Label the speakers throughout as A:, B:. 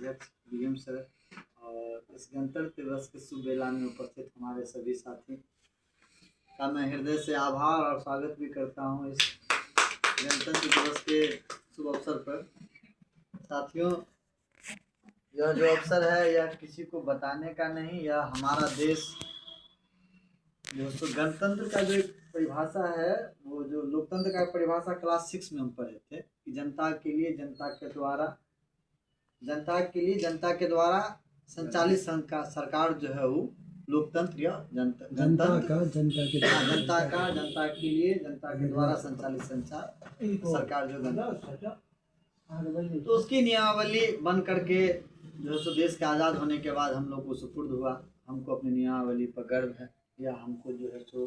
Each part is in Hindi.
A: अध्यक्ष डीएम सर और इस गणतंत्र दिवस के शुभ बेला में उपस्थित हमारे सभी साथी का मैं हृदय से आभार और स्वागत भी करता हूं इस गणतंत्र दिवस के शुभ अवसर पर। साथियों, यह जो अवसर है यह किसी को बताने का नहीं, यह हमारा देश जो गणतंत्र का जो एक परिभाषा है, वो जो लोकतंत्र का परिभाषा क्लास 6 में हम पढ़े थे कि जनता के लिए जनता के द्वारा संचालित सरकार जो है वो लोकतंत्र या जनता के लिए जनता के द्वारा संचालित सरकार जो गणतंत्र, तो उसकी नियमावली बन करके जो सो देश के आज़ाद होने के बाद हम लोग को सुपुर्द हुआ। हमको अपनी नियमावली पर गर्व है, या हमको जो है सो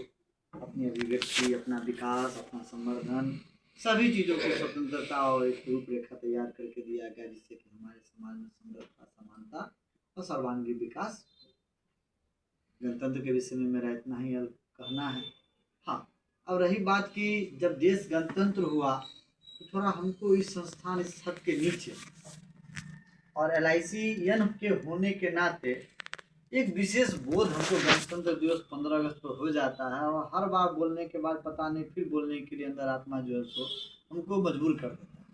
A: अपनी अभिव्यक्ति, अपना विकास, अपना संवर्धन, सभी चीज़ों की स्वतंत्रता और एक रूपरेखा तैयार करके दिया गया, जिससे कि हमारे समाज में समृद्धता, समानता और सर्वांगीण विकास। गणतंत्र के विषय में मेरा इतना ही कहना है। हाँ, अब रही बात कि जब देश गणतंत्र हुआ तो थोड़ा हमको इस संस्थान, इस छत के नीचे और LICN के होने के नाते एक विशेष बोध हमको गणतंत्र दिवस 15 अगस्त पर हो जाता है, और हर बार बोलने के बाद पता नहीं फिर बोलने के लिए अंदर आत्मा जो है सो हमको मजबूर कर देता है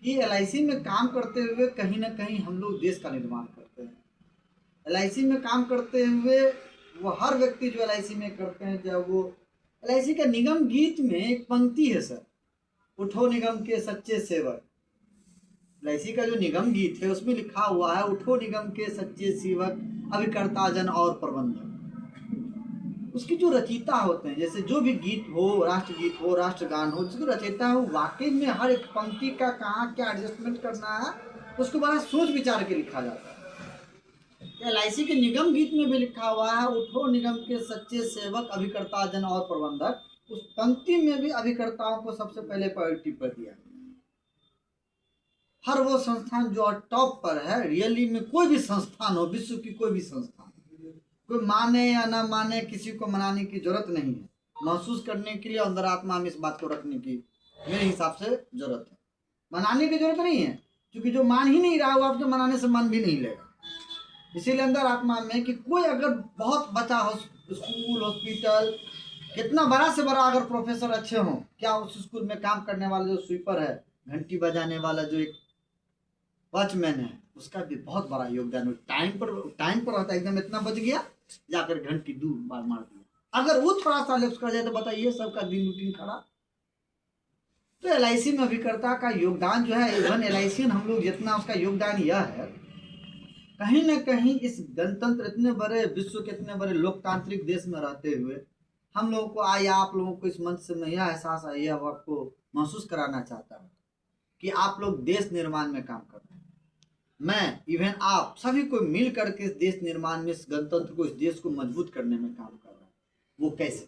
A: कि LIC में काम करते हुए कहीं ना कहीं हम लोग देश का निर्माण करते हैं। LIC में काम करते हुए वो हर व्यक्ति जो LIC में करते हैं, जब वो LIC का निगम गीत में एक पंक्ति है सर, उठो निगम के सच्चे सेवक। LIC का जो निगम गीत है उसमें लिखा हुआ है, उठो निगम के सच्चे सेवक, अभिकर्ता जन और प्रबंधक। उसकी जो रचयिता होते हैं, जैसे जो भी गीत हो, राष्ट्रगीत हो, राष्ट्रगान हो, जिसको रचयिता हो, वाकई में हर एक पंक्ति का कहाँ क्या एडजस्टमेंट करना है उसको बड़ा सोच विचार के लिखा जाता है। LIC के निगम गीत में भी लिखा हुआ है, उठो निगम के सच्चे सेवक, अभिकर्ता जन और प्रबंधक। उस पंक्ति में भी अभिकर्ताओं को सबसे पहले प्रायोरिटी पर दिया। हर वो संस्थान जो टॉप पर है, रियली में कोई भी संस्थान हो, विश्व की कोई भी संस्थान, कोई माने या ना माने, किसी को मनाने की जरूरत नहीं है। महसूस करने के लिए अंदर आत्मा में इस बात को रखने की मेरे हिसाब से जरूरत है। मनाने की जरूरत नहीं है, क्योंकि जो मान ही नहीं रहा वो आपको मनाने से मन भी नहीं लेगा। इसीलिए अंदर आत्मा में कि कोई अगर बहुत बचा हो, स्कूल, हॉस्पिटल, कितना बड़ा से बड़ा अगर प्रोफेसर अच्छे हों, क्या उस स्कूल में काम करने वाला जो स्वीपर है, घंटी बजाने वाला जो एक वॉचमैन है, उसका भी बहुत बड़ा योगदान है। टाइम पर रहता है, एकदम इतना बज गया, जाकर घंटी 2 बार मार दिया। अगर वो थोड़ा सा लेफ्ट कर जाए तो बताइए सबका दिन रूटीन खराब। तो LIC में अभिकर्ता का योगदान जो है, इवन LIC हम लोग जितना उसका योगदान यह है, कहीं ना कहीं इस गणतंत्र, इतने बड़े विश्व के इतने बड़े लोकतांत्रिक देश में रहते हुए हम लोगों को आप लोगों को इस मंच से मैं यह एहसास है, यह आपको महसूस कराना चाहता हूँ कि आप लोग देश निर्माण में काम कर रहे हैं। मैं, इवन आप सभी को मिल करके इस देश निर्माण में, इस गणतंत्र को, इस देश को मजबूत करने में काम कर रहे हैं। वो कैसे?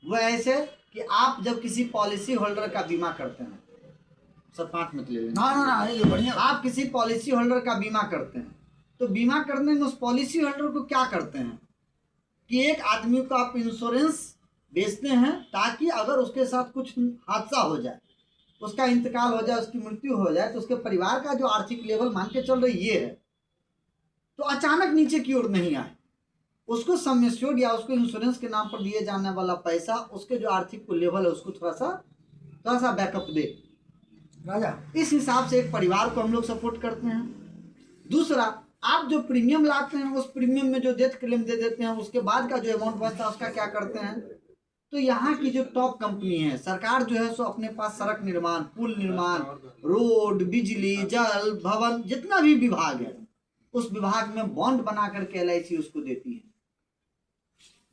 A: वो ऐसे कि आप जब किसी पॉलिसी होल्डर का बीमा करते हैं, सर 5 मिनट ले लेना, बढ़िया, आप किसी पॉलिसी होल्डर का बीमा करते हैं, तो बीमा करने में उस पॉलिसी होल्डर को क्या करते हैं कि एक आदमी को आप इंश्योरेंस बेचते हैं, ताकि अगर उसके साथ कुछ हादसा हो जाए, उसका इंतकाल हो जाए, उसकी मृत्यु हो जाए, तो उसके परिवार का जो आर्थिक लेवल मान के चल रही ये है, तो अचानक नीचे की ओर नहीं आए। उसको सम एश्योर्ड या उसको इंश्योरेंस के नाम पर दिए जाने वाला पैसा उसके जो आर्थिक लेवल है उसको थोड़ा सा बैकअप दे राजा। इस हिसाब से एक परिवार को हम लोग सपोर्ट करते हैं। दूसरा, आप जो प्रीमियम लाते हैं, उस प्रीमियम में जो डेथ क्लेम दे देते हैं, उसके बाद का जो अमाउंट बचता है उसका क्या करते हैं? तो यहाँ की जो टॉप कंपनी है, सरकार जो है सो अपने पास सड़क निर्माण, पुल निर्माण, रोड, बिजली, जल, भवन, जितना भी विभाग है, उस विभाग में बॉन्ड बना करके LIC उसको देती है,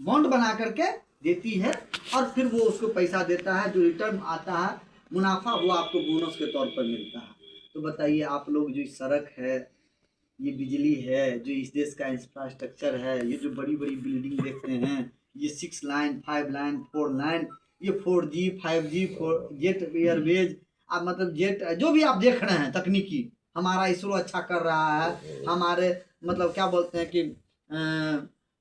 A: बॉन्ड बना करके देती है, और फिर वो उसको पैसा देता है, जो रिटर्न आता है मुनाफा, वो आपको बोनस के तौर पर मिलता है। तो बताइए आप लोग, जो सड़क है, ये बिजली है, जो इस देश का इंफ्रास्ट्रक्चर है, ये जो बड़ी बड़ी बिल्डिंग देखते हैं, ये 6 लाइन, 5 लाइन, 4 लाइन, ये 4G, 5G, जेट एयरवेज, आप मतलब जेट, जो भी आप देख रहे हैं तकनीकी, हमारा इसरो अच्छा कर रहा है, हमारे मतलब क्या बोलते हैं कि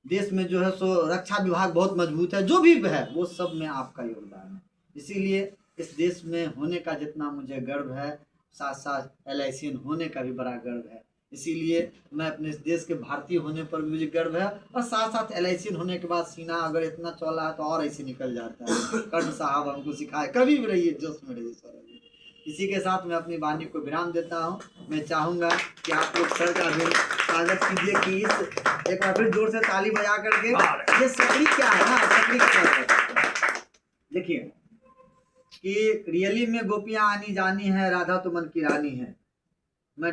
A: देश में जो है सो रक्षा विभाग बहुत मजबूत है, जो भी है वो सब में आपका योगदान है। इसीलिए इस देश में होने का जितना मुझे गर्व है, साथ साथ LICN होने का भी बड़ा गर्व है। इसीलिए मैं अपने इस देश के भारतीय होने पर भी मुझे गर्व है, और साथ साथ LIC होने के बाद सीना अगर इतना चौला है तो और ऐसे निकल जाता है। कर्ण साहब हमको सिखाए, कभी भी रहिए जोश में रहिए सौरभ जी। इसी के साथ मैं अपनी वाणी को विराम देता हूँ। मैं चाहूँगा कि आप लोग सर का भी स्वागत कीजिए कि इस एक बार फिर जोर से ताली बजा करके। ये सकड़ी क्या है ना, सकड़ी क्या है देखिए कि रियली में गोपियाँ आनी जानी है, राधा तो मन की रानी है। मैं